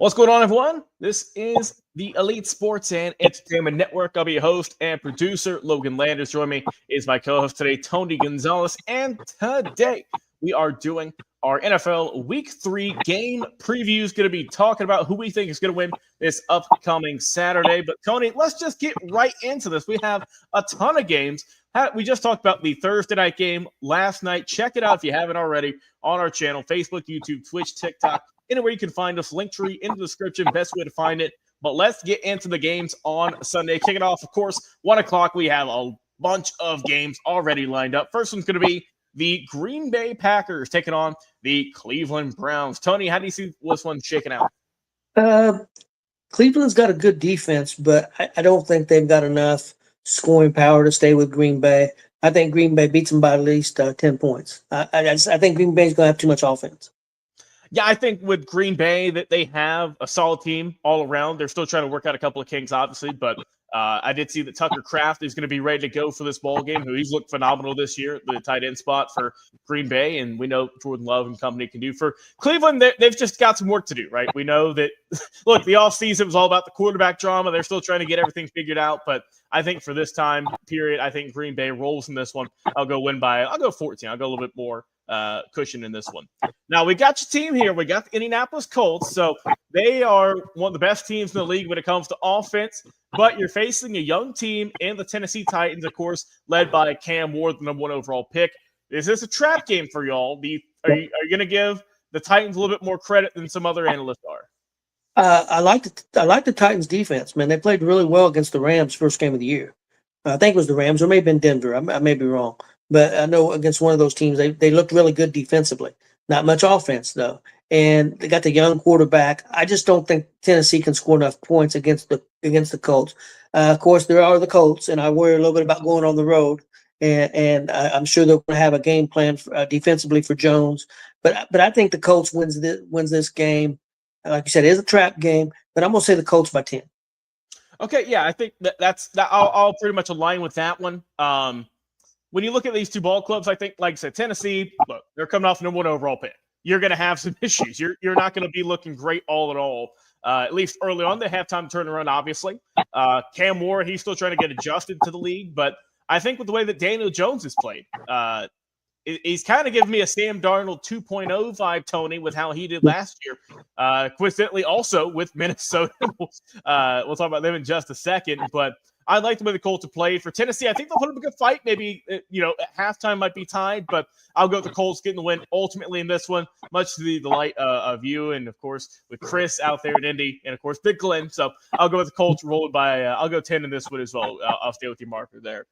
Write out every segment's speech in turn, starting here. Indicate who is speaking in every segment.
Speaker 1: What's going on, everyone? This is the Elite Sports and Entertainment Network. I'll be your host and producer, Logan Landers. Join me is my co-host today, Tony Gonzalez. And today we are doing our NFL Week 3 game previews. Going to be talking about who we think is going to win this upcoming Saturday. But Tony, let's just get right into this. We have a ton of games. We just talked about the Thursday night game last night. Check it out if you haven't already on our channel, Facebook, YouTube, Twitch, TikTok. Anywhere you can find us, Linktree in the description, best way to find it. But let's get into the games on Sunday. Kicking off, of course, 1 o'clock. We have a bunch of games already lined up. First one's going to be the Green Bay Packers taking on the Cleveland Browns. Tony, how do you see this one shaking out?
Speaker 2: Cleveland's got a good defense, but I don't think they've got enough scoring power to stay with Green Bay. I think Green Bay beats them by at least 10 points. I think Green Bay's going to have too much offense.
Speaker 1: Yeah, I think with Green Bay that they have a solid team all around. They're still trying to work out a couple of kinks, obviously, but I did see that Tucker Kraft is going to be ready to go for this ball game. He's looked phenomenal this year, the tight end spot for Green Bay, and we know Jordan Love and company can do. For Cleveland, they've just got some work to do, right? We know that, look, the offseason was all about the quarterback drama. They're still trying to get everything figured out, but I think for this time period, I think Green Bay rolls in this one. I'll go 14. I'll go a little bit more cushion in this one. Now, we got your team here. We got the Indianapolis Colts. So they are one of the best teams in the league when it comes to offense, but you're facing a young team in the Tennessee Titans, of course, led by Cam Ward, the #1 overall pick. Is this a trap game for y'all? Are you going to give the Titans a little bit more credit than some other analysts are?
Speaker 2: I like the Titans defense, man. They played really well against the Rams first game of the year. I think it was the Rams, or maybe in Denver. I may be wrong. But I know against one of those teams, they looked really good defensively. Not much offense, though. And they got the young quarterback. I just don't think Tennessee can score enough points against the Colts. Of course, there are the Colts, and I worry a little bit about going on the road. And I'm sure they're going to have a game plan defensively for Jones. But I think the Colts wins this game. Like you said, it is a trap game, but I'm going to say the Colts by 10.
Speaker 1: Okay, yeah, I think that's I'll pretty much align with that one. When you look at these two ball clubs, I think, like I said, Tennessee, look, they're coming off the #1 overall pick. You're going to have some issues. You're not going to be looking great all in all, at least early on. They have time to turn around, obviously. Cam Ward, he's still trying to get adjusted to the league, but I think with the way that Daniel Jones has played, he's kind of giving me a Sam Darnold 2.0 vibe, Tony, with how he did last year. Coincidentally, also with Minnesota. We'll talk about them in just a second, but I like the way the Colts have played. For Tennessee, I think they'll put up a good fight. Maybe, at halftime might be tied, but I'll go with the Colts getting the win ultimately in this one, much to the delight of you and, of course, with Chris out there in Indy and, of course, Big Glenn. So I'll go with the Colts rolled by I'll go 10 in this one as well. I'll stay with your marker there.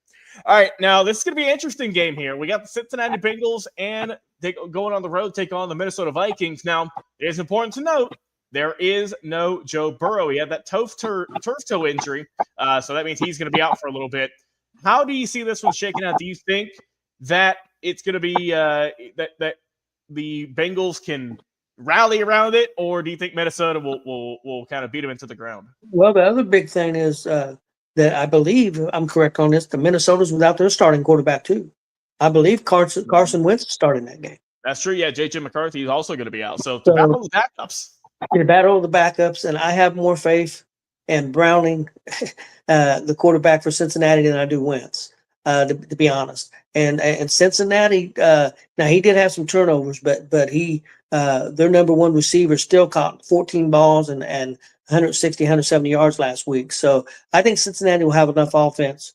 Speaker 1: All right, now this is going to be an interesting game here. We got the Cincinnati Bengals and they going on the road, take on the Minnesota Vikings. Now, it is important to note, there is no Joe Burrow. He had that turf toe injury, so that means he's going to be out for a little bit. How do you see this one shaking out? Do you think that it's going to be that the Bengals can rally around it, or do you think Minnesota will kind of beat them into the ground?
Speaker 2: Well, the other big thing is that I believe, I'm correct on this, the Minnesota's without their starting quarterback too. I believe Carson Wentz is starting that game.
Speaker 1: That's true. Yeah, J.J. McCarthy is also going to be out. So to battle the backups.
Speaker 2: To battle the backups, and I have more faith in Browning, the quarterback for Cincinnati, than I do Wentz, to be honest. And Cincinnati, now he did have some turnovers, but he their #1 receiver still caught 14 balls and 160, 170 yards last week. So I think Cincinnati will have enough offense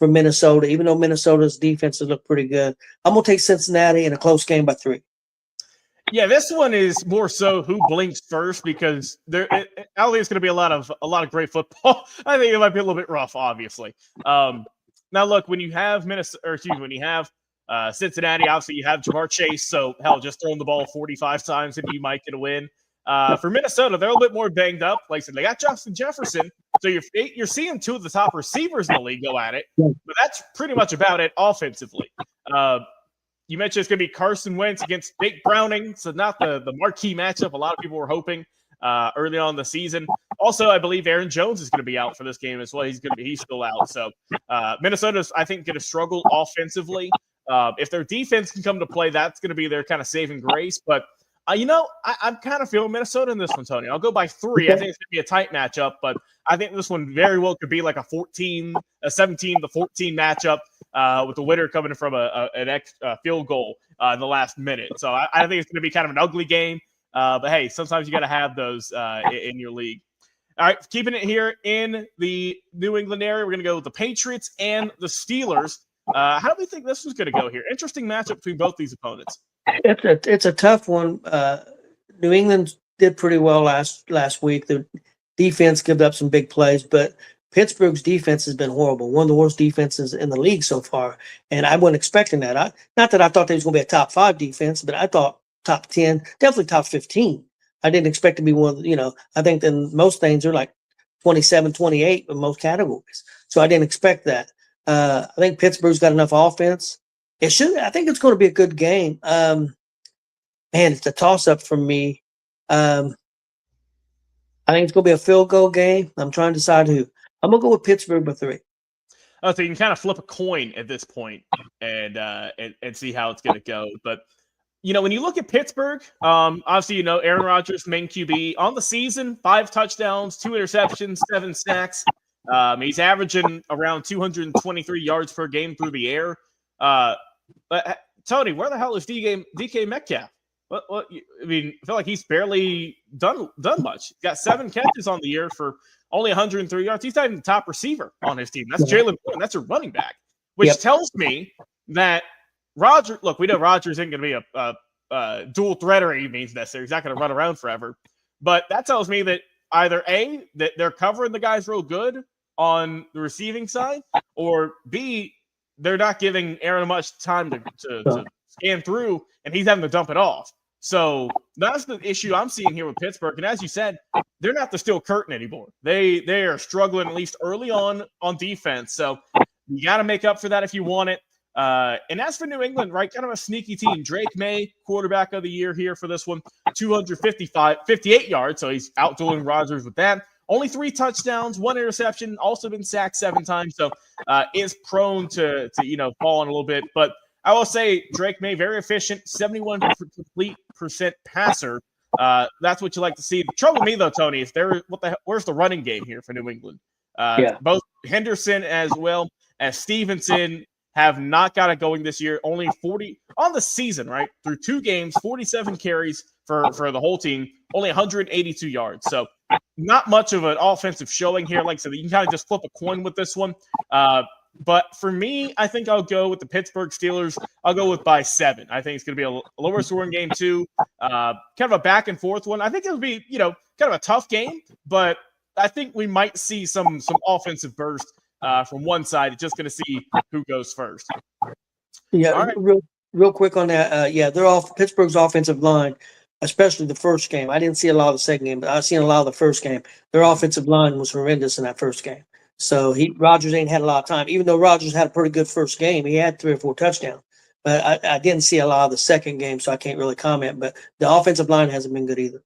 Speaker 2: for Minnesota, even though Minnesota's defenses look pretty good. I'm going to take Cincinnati in a close game by 3.
Speaker 1: Yeah, this one is more so who blinks first, because I don't think it's going to be a lot of great football. I think it might be a little bit rough, obviously. Now, look, when you have Cincinnati, obviously you have Jamar Chase, so hell, just throwing the ball 45 times and you might get a win. For Minnesota, they're a little bit more banged up. Like I said, they got Justin Jefferson, so you're seeing 2 of the top receivers in the league go at it, but that's pretty much about it offensively. You mentioned it's going to be Carson Wentz against Jake Browning, so not the marquee matchup a lot of people were hoping early on in the season. Also, I believe Aaron Jones is going to be out for this game as well. He's still out. So Minnesota's, I think, going to struggle offensively. If their defense can come to play, that's going to be their kind of saving grace. But I'm kind of feeling Minnesota in this one, Tony. I'll go by 3. I think it's going to be a tight matchup, but I think this one very well could be like a 17 to 14 matchup with the winner coming from an field goal in the last minute. So I think it's going to be kind of an ugly game. But hey, sometimes you got to have those in your league. All right, keeping it here in the New England area, we're going to go with the Patriots and the Steelers. How do we think this is going to go here? Interesting matchup between both these opponents.
Speaker 2: It's a tough one. New England did pretty well last week. The defense gave up some big plays, but Pittsburgh's defense has been horrible. One of the worst defenses in the league so far, and I wasn't expecting that. Not that I thought they was going to be a top 5 defense, but I thought top 10, definitely top 15. I didn't expect to be one. I think in most things they're like 27, 28 in most categories. So I didn't expect that. I think Pittsburgh's got enough offense. I think it's going to be a good game. Man, it's a toss-up for me. I think it's going to be a field goal game. I'm trying to decide who. I'm going to go with Pittsburgh by 3.
Speaker 1: Oh, so you can kind of flip a coin at this point and see how it's going to go. But, when you look at Pittsburgh, obviously, Aaron Rodgers, main QB. On the season, 5 touchdowns, 2 interceptions, 7 sacks. He's averaging around 223 yards per game through the air. But Tony, where the hell is DK Metcalf? I feel like he's barely done much. He's got 7 catches on the year for only 103 yards. He's not even the top receiver on his team. That's Jalen Bourne. That's a running back, which tells me that Rodgers. Look, we know Rodgers isn't going to be a dual threater. He means necessary. He's not going to run around forever. But that tells me that either A, that they're covering the guys real good on the receiving side, or B, they're not giving Aaron much time to scan through, and he's having to dump it off. So that's the issue I'm seeing here with Pittsburgh. And as you said, they're not the steel curtain anymore. They are struggling, at least early on defense. So you got to make up for that if you want it. And as for New England, right, kind of a sneaky team. Drake May, quarterback of the year here for this one, 58 yards. So he's outdueling Rodgers with that. Only 3 touchdowns, 1 interception, also been sacked 7 times. So is prone to fall in a little bit. But I will say Drake May, very efficient, 71% complete passer. That's what you like to see. The trouble with me, though, Tony, is where's the running game here for New England? Both Henderson as well as Stevenson have not got it going this year. Only 40 on the season, right? Through 2 games, 47 carries for the whole team, only 182 yards. So not much of an offensive showing here. Like I said, you can kind of just flip a coin with this one. But for me, I think I'll go with the Pittsburgh Steelers. I'll go with by 7. I think it's going to be a lower scoring game too. Kind of a back and forth one. I think it'll be, kind of a tough game, but I think we might see some offensive burst from one side. It's just going to see who goes first.
Speaker 2: Yeah, right. real quick on that. They're off Pittsburgh's offensive line, especially the first game. I didn't see a lot of the second game, but I've seen a lot of the first game. Their offensive line was horrendous in that first game. So Rodgers ain't had a lot of time. Even though Rodgers had a pretty good first game, he had 3 or 4 touchdowns. But I didn't see a lot of the second game, so I can't really comment. But the offensive line hasn't been good either.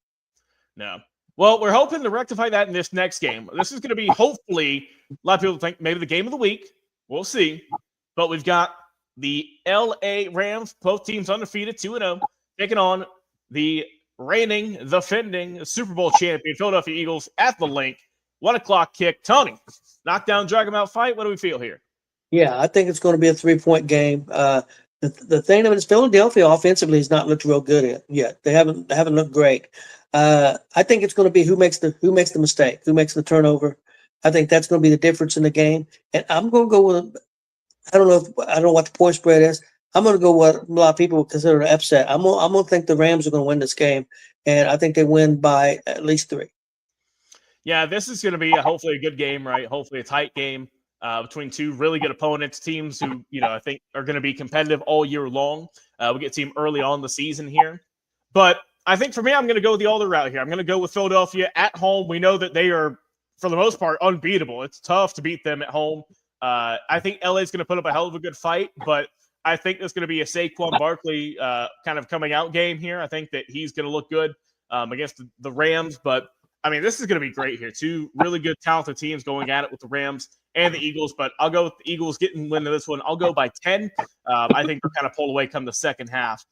Speaker 1: No. Well, we're hoping to rectify that in this next game. This is going to be, hopefully, a lot of people think maybe the game of the week. We'll see. But we've got the L.A. Rams, both teams undefeated, 2-0, taking on the reigning, defending Super Bowl champion Philadelphia Eagles at the Link. 1 o'clock kick. Tony, knockdown, drag them out fight. What do we feel here?
Speaker 2: Yeah, I think it's going to be a 3-point game. The thing of it is Philadelphia offensively has not looked real good yet. They haven't looked great. I think it's going to be who makes the mistake, who makes the turnover. I think that's going to be the difference in the game. And I'm going to go with I don't know what the point spread is. I'm going to go with what a lot of people would consider an upset. I'm going to think the Rams are going to win this game, and I think they win by at least 3.
Speaker 1: Yeah, this is going to be hopefully a good game, right? Hopefully a tight game between 2 really good opponents, teams who, I think are going to be competitive all year long. We get a team early on in the season here. But I think for me, I'm going to go with the older route here. I'm going to go with Philadelphia at home. We know that they are, for the most part, unbeatable. It's tough to beat them at home. I think LA is going to put up a hell of a good fight, but I think there's going to be a Saquon Barkley kind of coming out game here. I think that he's going to look good against the Rams, but I mean, this is going to be great here. 2 really good, talented teams going at it with the Rams and the Eagles, but I'll go with the Eagles getting win of this one. I'll go by 10. I think they're kind of pulled away come the second half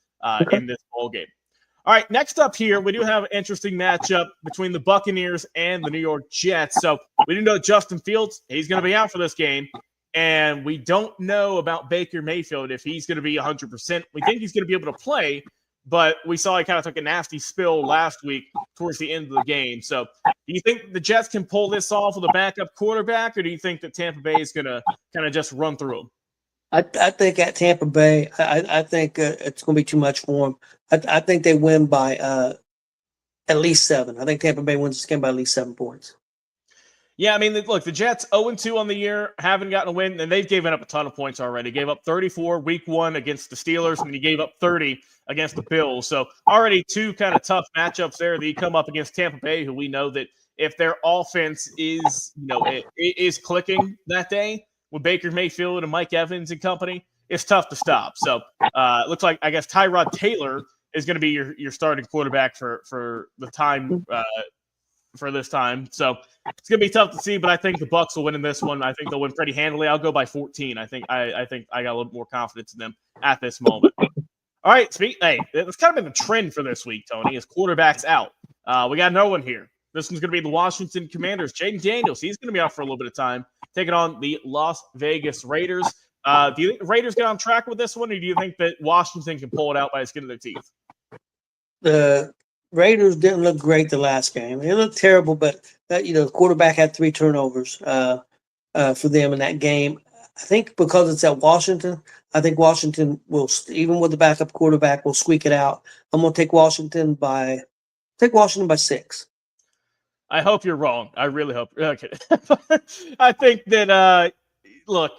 Speaker 1: in this ball game. All right, next up here, we do have an interesting matchup between the Buccaneers and the New York Jets. So we do know Justin Fields, he's going to be out for this game. And we don't know about Baker Mayfield if he's going to be 100%. We think he's going to be able to play, but we saw he kind of took a nasty spill last week towards the end of the game. So do you think the Jets can pull this off with a backup quarterback, or do you think that Tampa Bay is going to kind of just run through them?
Speaker 2: I think at Tampa Bay, I think it's going to be too much for them. I think they win by at least 7. I think Tampa Bay wins this game by at least 7 points.
Speaker 1: Yeah, I mean, look, the Jets 0-2 on the year, haven't gotten a win, and they've given up a ton of points already. Gave up 34 week 1 against the Steelers, and then you gave up 30 against the Bills. So already 2 kind of tough matchups there that you come up against Tampa Bay, who we know that if their offense is, it is clicking that day with Baker Mayfield and Mike Evans and company, it's tough to stop. So it looks like, I guess, Tyrod Taylor is going to be your starting quarterback for the time for this time. So it's going to be tough to see, but I think the Bucs will win in this one. I think they'll win pretty handily. I'll go by 14. I think I got a little more confidence in them at this moment. All right, hey, it's kind of been the trend for this week, Tony, is quarterbacks out. We got no one here. This one's going to be the Washington Commanders. Jaden Daniels, he's going to be out for a little bit of time, taking on the Las Vegas Raiders. Do you think the Raiders get on track with this one, or do you think that Washington can pull it out by the skin of their teeth?
Speaker 2: The Raiders didn't look great the last game. They looked terrible, but the quarterback had 3 turnovers for them in that game. I think because it's at Washington, I think Washington will, even with the backup quarterback, will squeak it out. I'm going to take Washington by 6.
Speaker 1: I hope you're wrong. I really hope. Okay. I think that, look,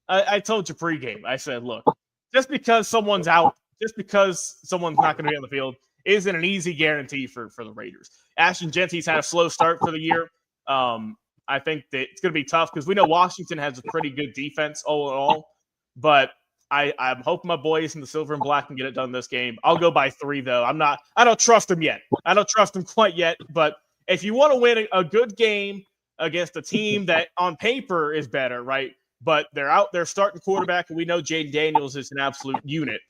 Speaker 1: I told you pregame. I said, look, just because someone's out, just because someone's not going to be on the field, isn't an easy guarantee for the Raiders. Ashton Genty's had a slow start for the year. I think that it's going to be tough because we know Washington has a pretty good defense all in all. But I'm hoping my boys in the silver and black can get it done this game. I'll go by 3, though. I don't trust them yet. I don't trust them quite yet. But if you want to win a good game against a team that on paper is better, right? But they're out there starting quarterback, and we know Jaden Daniels is an absolute unit.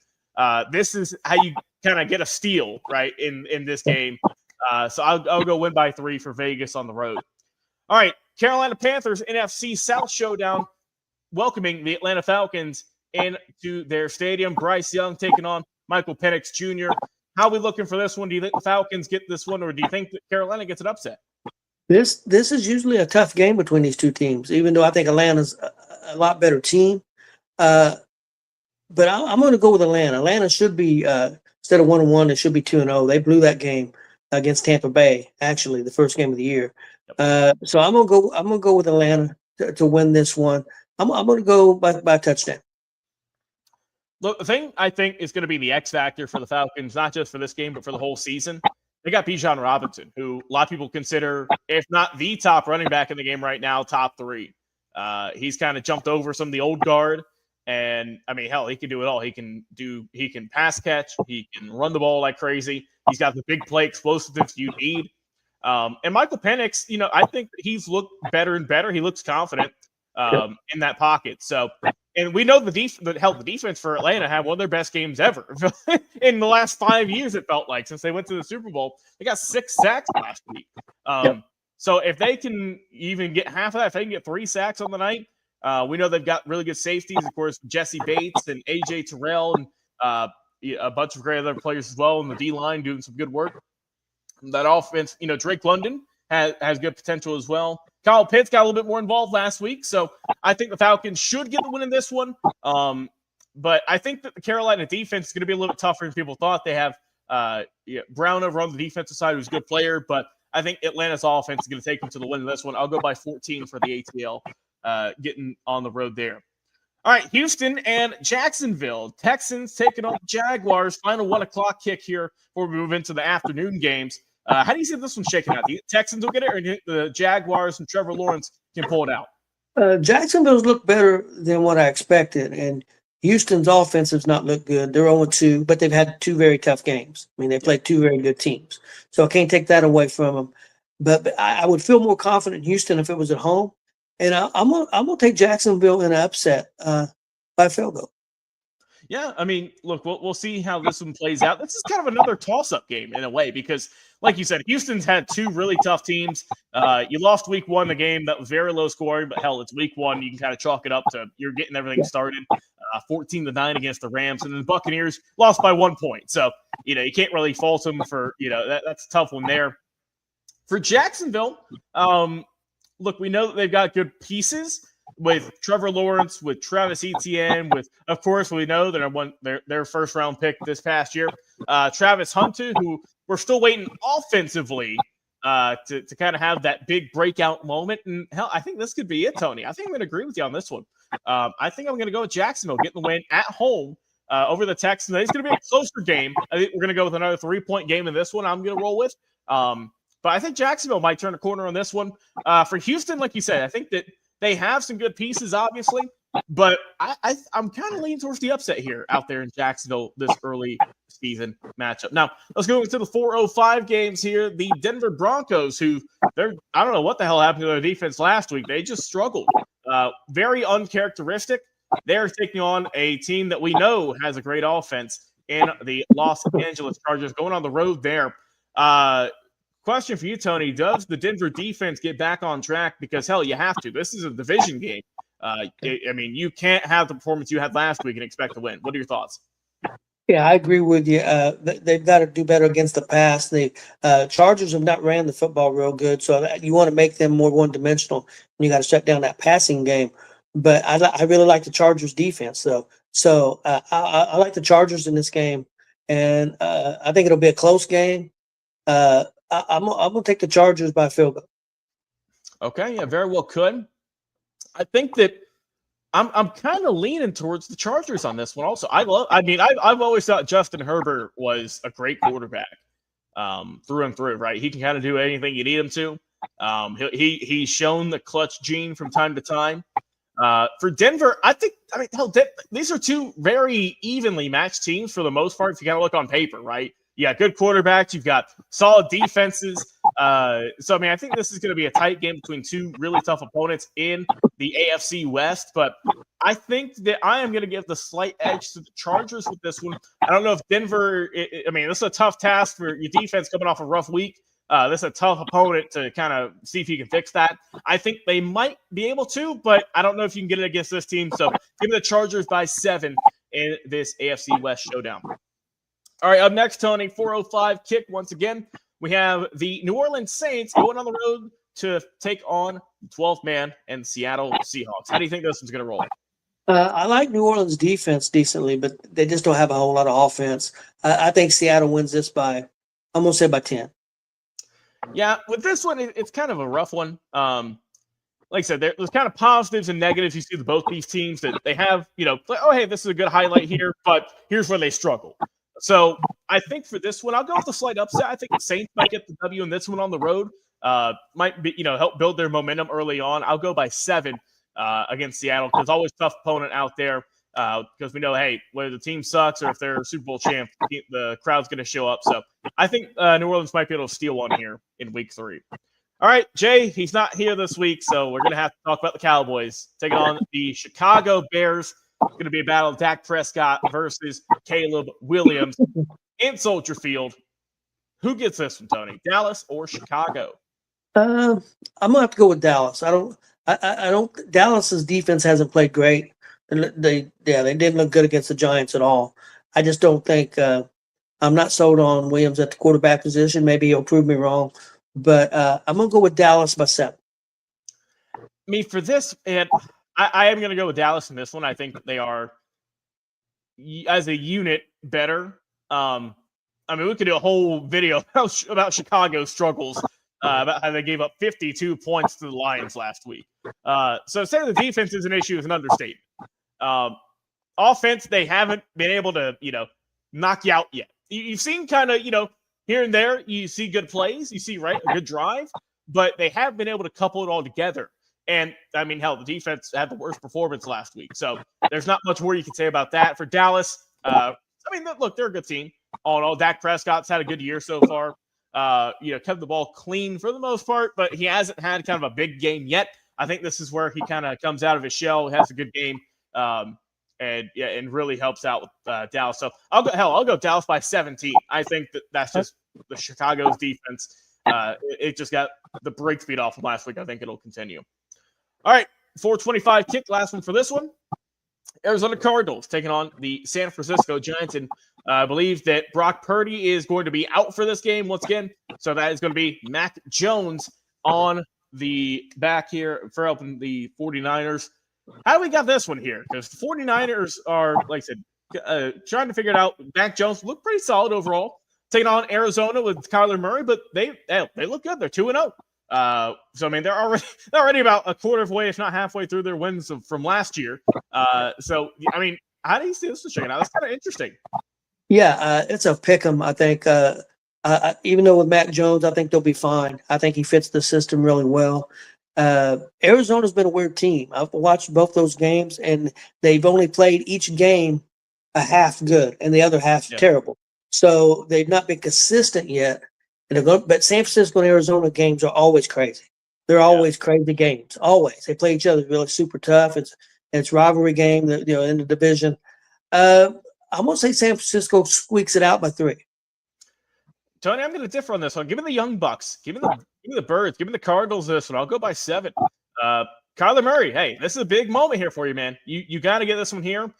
Speaker 1: This is how you kind of get a steal, right, in this game. So I'll go win by 3 for Vegas on the road. All right, Carolina Panthers NFC South showdown, welcoming the Atlanta Falcons into their stadium. Bryce Young taking on Michael Penix Jr. How are we looking for this one? Do you think the Falcons get this one, or do you think that Carolina gets an upset?
Speaker 2: This is usually a tough game between these two teams, even though I think Atlanta's a lot better team. But I'm going to go with Atlanta. Atlanta should be, instead of 1-1, it should be 2-0. They blew that game against Tampa Bay, actually, the first game of the year. So I'm gonna go with Atlanta to win this one. I'm going to go by touchdown.
Speaker 1: Look, the thing I think is going to be the X factor for the Falcons, not just for this game, but for the whole season. They got Bijan Robinson, who a lot of people consider, if not the top running back in the game right now, top 3. He's kind of jumped over some of the old guard. And I mean, hell, he can do it all. He can pass catch. He can run the ball like crazy. He's got the big play explosiveness you need. And Michael Penix, I think he's looked better and better. He looks confident in that pocket. So, and we know the defense for Atlanta had one of their best games ever in the last 5 years. It felt like since they went to the Super Bowl, they got 6 sacks last week. So if they can even get half of that, if they can get 3 sacks on the night, we know they've got really good safeties, of course, Jesse Bates and AJ Terrell and a bunch of great other players as well in the D-line doing some good work. That offense, Drake London has good potential as well. Kyle Pitts got a little bit more involved last week, so I think the Falcons should get the win in this one. But I think that the Carolina defense is going to be a little bit tougher than people thought. They have Brown over on the defensive side, who's a good player, but I think Atlanta's offense is going to take them to the win in this one. I'll go by 14 for the ATL, getting on the road there. All right, Houston and Jacksonville. Texans taking on the Jaguars. Final 1 o'clock kick here before we move into the afternoon games. How do you see this one shaking out? The Texans will get it, or do you think the Jaguars and Trevor Lawrence can pull it out?
Speaker 2: Jacksonville's looked better than what I expected, and Houston's offense has not looked good. They're 0-2, but they've had 2 very tough games. I mean, they played 2 very good teams. So I can't take that away from them. But I would feel more confident in Houston if it was at home. And I'm gonna take Jacksonville in an upset by field goal.
Speaker 1: Yeah, I mean, look, we'll see how this one plays out. This is kind of another toss-up game in a way because, like you said, Houston's had two really tough teams. You lost week one, the game that was very low scoring, but hell, it's week one. You can kind of chalk it up to you're getting everything started. 14-9 against the Rams, and then the Buccaneers lost by 1 point. So you can't really fault them for that's a tough one there. For Jacksonville, look, we know that they've got good pieces with Trevor Lawrence, with Travis Etienne, with, of course, we know that their first round pick this past year, Travis Hunter, who we're still waiting offensively to kind of have that big breakout moment. And hell, I think this could be it, Tony. I think I'm going to agree with you on this one. I think I'm going to go with Jacksonville getting the win at home over the Texans. It's going to be a closer game. I think we're going to go with another 3-point game in this one. I'm going to roll with. But I think Jacksonville might turn a corner on this one. For Houston, like you said, I think that they have some good pieces, obviously, but I'm kind of leaning towards the upset here out there in Jacksonville this early season matchup. Now, let's go into the 4:05 games here. The Denver Broncos, I don't know what the hell happened to their defense last week. They just struggled. Very uncharacteristic. They're taking on a team that we know has a great offense in the Los Angeles Chargers, going on the road there. Question for you, Tony. Does the Denver defense get back on track? Because, hell, you have to. This is a division game. I mean, you can't have the performance you had last week and expect to win. What are your thoughts?
Speaker 2: Yeah, I agree with you. They've got to do better against the pass. The Chargers have not ran the football real good, so you want to make them more one-dimensional, and you got to shut down that passing game. But I really like the Chargers defense, though. So I like the Chargers in this game, and I think it'll be a close game. I'm gonna take the Chargers by field goal.
Speaker 1: Okay, yeah, very well could. I think that I'm kind of leaning towards the Chargers on this one. Also, I've always thought Justin Herbert was a great quarterback, through and through. Right, he can kind of do anything you need him to. He's shown the clutch gene from time to time. For Denver, these are two very evenly matched teams for the most part. If you kind of look on paper, right? You got good quarterbacks. You've got solid defenses. So, I think this is going to be a tight game between two really tough opponents in the AFC West. But I think that I am going to give the slight edge to the Chargers with this one. I don't know if Denver – this is a tough task for your defense coming off a rough week. This is a tough opponent to kind of see if you can fix that. I think they might be able to, but I don't know if you can get it against this team. So, give me the Chargers by 7 in this AFC West showdown. All right, up next, Tony, 4:05 kick once again. We have the New Orleans Saints going on the road to take on the 12th man and Seattle Seahawks. How do you think this one's going to roll?
Speaker 2: I like New Orleans defense decently, but they just don't have a whole lot of offense. I think Seattle wins this I'm going to say by 10.
Speaker 1: Yeah, with this one, it's kind of a rough one. Like I said, there's kind of positives and negatives you see with both these teams that they have, oh, hey, this is a good highlight here, but here's where they struggle. So I think for this one, I'll go with the slight upset. I think the Saints might get the W in this one on the road. Might be, help build their momentum early on. I'll go by 7 against Seattle because always tough opponent out there because we know, hey, whether the team sucks or if they're Super Bowl champ, the crowd's going to show up. So I think New Orleans might be able to steal one here in week 3. All right, Jay, he's not here this week, so we're going to have to talk about the Cowboys taking on the Chicago Bears. It's going to be a battle of Dak Prescott versus Caleb Williams in Soldier Field. Who gets this one, Tony? Dallas or Chicago?
Speaker 2: I'm gonna have to go with Dallas. I don't. Dallas's defense hasn't played great. They didn't look good against the Giants at all. I just don't think. I'm not sold on Williams at the quarterback position. Maybe he'll prove me wrong, but I'm gonna go with Dallas by 7.
Speaker 1: For this, and I am going to go with Dallas in this one. I think that they are, as a unit, better. We could do a whole video about Chicago's struggles, about how they gave up 52 points to the Lions last week. So saying the defense is an issue is an understatement. Offense, they haven't been able to, knock you out yet. You've seen kind of, here and there, you see good plays, you see, a good drive, but they haven't been able to couple it all together. And, the defense had the worst performance last week. So there's not much more you can say about that. For Dallas, look, they're a good team. All in all, Dak Prescott's had a good year so far. Kept the ball clean for the most part, but he hasn't had kind of a big game yet. I think this is where he kind of comes out of his shell, has a good game. and really helps out with Dallas. So I'll go Dallas by 17. I think that's just the Chicago's defense. It just got the break speed off of last week. I think it'll continue. All right, 4:25 kick. Last one for this one. Arizona Cardinals taking on the San Francisco Giants, and I believe that Brock Purdy is going to be out for this game once again. So that is going to be Mac Jones on the back here for helping the 49ers. How do we got this one here? Because the 49ers are, like I said, trying to figure it out. Mac Jones looked pretty solid overall. Taking on Arizona with Kyler Murray, but they look good. They're 2-0. So I mean, they're already about a quarter of the way, if not halfway through their wins from last year. So I mean, how do you see this shaking out? That's kind of interesting.
Speaker 2: Yeah, it's a pick 'em. I think even though with Mac Jones, I think they'll be fine. I think he fits the system really well. Arizona's been a weird team. I've watched both those games, and they've only played each game a half good and the other half terrible. So they've not been consistent yet. But San Francisco and Arizona games are always crazy. They're always crazy games. Always. They play each other really super tough. It's rivalry game, in the division. I'm going to say San Francisco squeaks it out by 3.
Speaker 1: Tony, I'm going to differ on this one. Give me the Young Bucks. Give me the Birds. Give me the Cardinals this one. I'll go by 7. Kyler Murray, hey, this is a big moment here for you, man. You got to get this one here.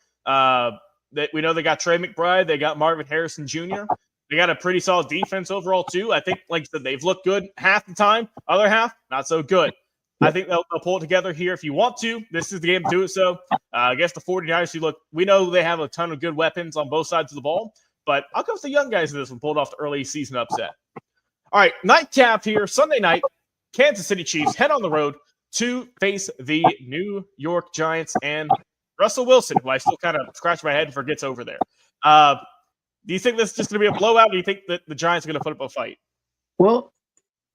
Speaker 1: We know they got Trey McBride. They got Marvin Harrison Jr. They got a pretty solid defense overall, too. I think, like I said, they've looked good half the time. Other half, not so good. I think they'll pull it together here if you want to. This is the game to do it so. I guess the 49ers, we know they have a ton of good weapons on both sides of the ball, but I'll go with the young guys in this one, pulled off the early season upset. All right, nightcap here, Sunday night, Kansas City Chiefs head on the road to face the New York Giants and Russell Wilson, who I still kind of scratch my head and forgets over there. Do you think this is just going to be a blowout, or do you think that the Giants are going to put up a fight?
Speaker 2: Well,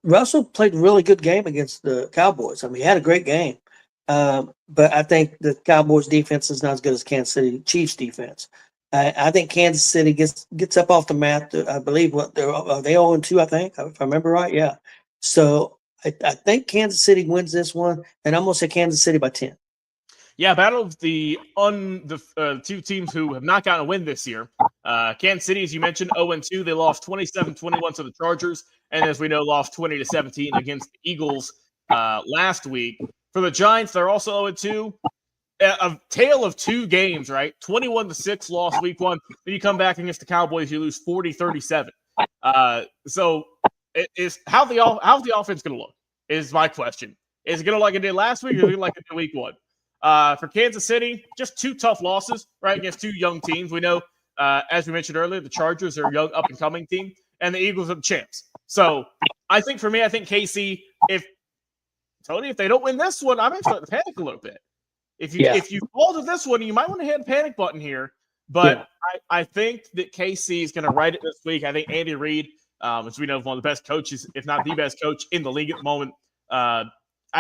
Speaker 2: Russell played a really good game against the Cowboys. I mean, he had a great game. But I think the Cowboys' defense is not as good as Kansas City Chiefs' defense. I think Kansas City gets up off the mat. I believe are they 0-2, I think, if I remember right. Yeah. So I think Kansas City wins this one, and I'm going to say Kansas City by 10.
Speaker 1: Yeah, battle of the two teams who have not gotten a win this year. Kansas City, as you mentioned, 0-2. They lost 27-21 to the Chargers, and as we know, lost 20-17 against the Eagles last week. For the Giants, they're also 0-2. A tale of 2 games, right? 21-6 loss week 1. Then you come back against the Cowboys, you lose 40-37. So how's the offense going to look? Is my question. Is it going to like it did last week, or is it going to like it did week 1? For Kansas City, just 2 tough losses, right, against 2 young teams. We know, as we mentioned earlier, the Chargers are a young, up-and-coming team, and the Eagles are the champs. So I think KC, if they don't win this one, I might start to panic a little bit. If you fall to this one, you might want to hit the panic button here. But I think that KC is going to write it this week. I think Andy Reid, as we know, is one of the best coaches, if not the best coach in the league at the moment. I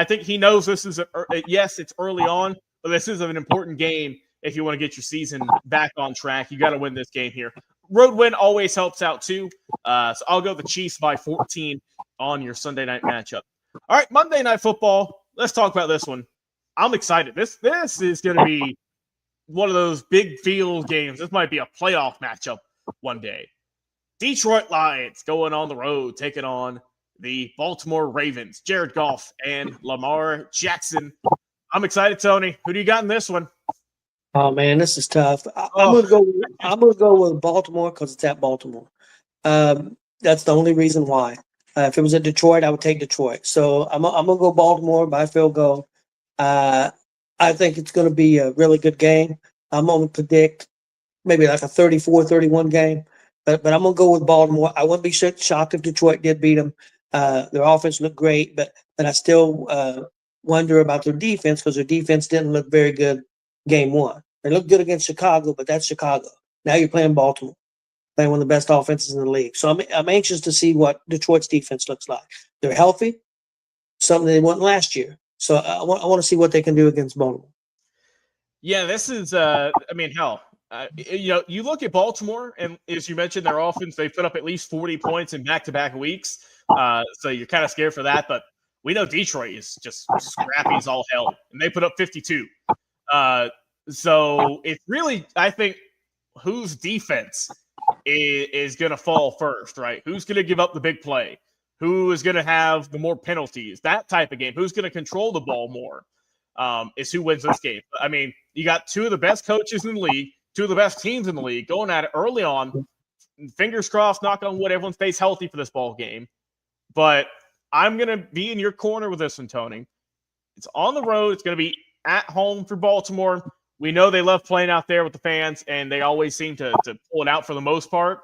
Speaker 1: think he knows this is it's early on, but this is an important game if you want to get your season back on track. You got to win this game here. Road win always helps out too. So I'll go the Chiefs by 14 on your Sunday night matchup. All right, Monday Night Football. Let's talk about this one. I'm excited. This is going to be one of those big field games. This might be a playoff matchup one day. Detroit Lions going on the road, taking on the Baltimore Ravens, Jared Goff and Lamar Jackson. I'm excited, Tony. Who do you got in this one?
Speaker 2: Oh man, this is tough. I'm gonna go with Baltimore because it's at Baltimore. That's the only reason why. If it was at Detroit, I would take Detroit. So I'm gonna go Baltimore by field goal. I think it's going to be a really good game. I'm going to predict maybe like a 34-31 game, but I'm going to go with Baltimore. I wouldn't be shocked if Detroit did beat them. Their offense looked great, but I still wonder about their defense because their defense didn't look very good game 1. They looked good against Chicago, but that's Chicago. Now you're playing Baltimore, playing one of the best offenses in the league. So I'm anxious to see what Detroit's defense looks like. They're healthy, something they weren't last year. So I want to see what they can do against Baltimore.
Speaker 1: Yeah, this is, you look at Baltimore, and as you mentioned, their offense, they put up at least 40 points in back-to-back weeks. So you're kind of scared for that. But we know Detroit is just scrappy as all hell, and they put up 52. So it's really, I think, whose defense is going to fall first, right? Who's going to give up the big play? Who is going to have the more penalties? That type of game. Who's going to control the ball more is who wins this game. I mean, you got two of the best coaches in the league, two of the best teams in the league going at it early on. Fingers crossed, knock on wood, everyone stays healthy for this ball game. But I'm going to be in your corner with this one, Tony. It's on the road. It's going to be at home for Baltimore. We know they love playing out there with the fans, and they always seem to pull it out for the most part.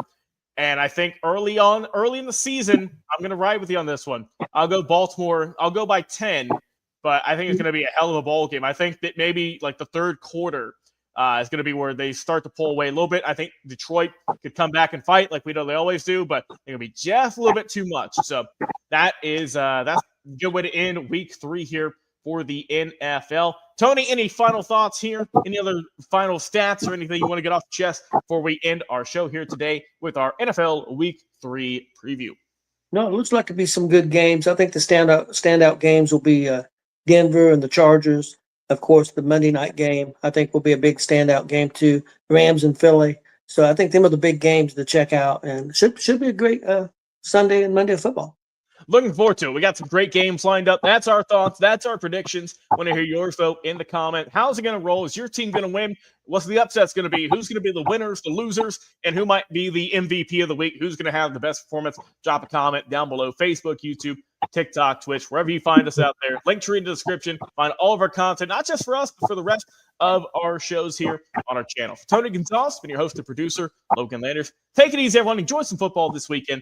Speaker 1: And I think early in the season, I'm going to ride with you on this one. I'll go Baltimore. I'll go by 10, but I think it's going to be a hell of a ball game. I think that maybe like the third quarter is going to be where they start to pull away a little bit. I think Detroit could come back and fight like we know they always do, but it's going to be just a little bit too much. So that's a good way to end week 3 here for the NFL. Tony, any final thoughts here? Any other final stats or anything you want to get off the chest before we end our show here today with our NFL Week 3 preview?
Speaker 2: No, it looks like to be some good games. I think the standout games will be Denver and the Chargers. Of course, the Monday night game, I think, will be a big standout game too. Rams and Philly. So I think them are the big games to check out, and should be a great Sunday and Monday of football.
Speaker 1: Looking forward to it. We got some great games lined up. That's our thoughts. That's our predictions. Want to hear yours, though, in the comment. How's it going to roll? Is your team going to win? What's the upsets going to be? Who's going to be the winners, the losers, and who might be the MVP of the week? Who's going to have the best performance? Drop a comment down below. Facebook, YouTube, TikTok, Twitch, wherever you find us out there. Link tree in the description. Find all of our content, not just for us, but for the rest of our shows here on our channel. For Tony Gonzalez, been your host and producer, Logan Landers. Take it easy, everyone. Enjoy some football this weekend,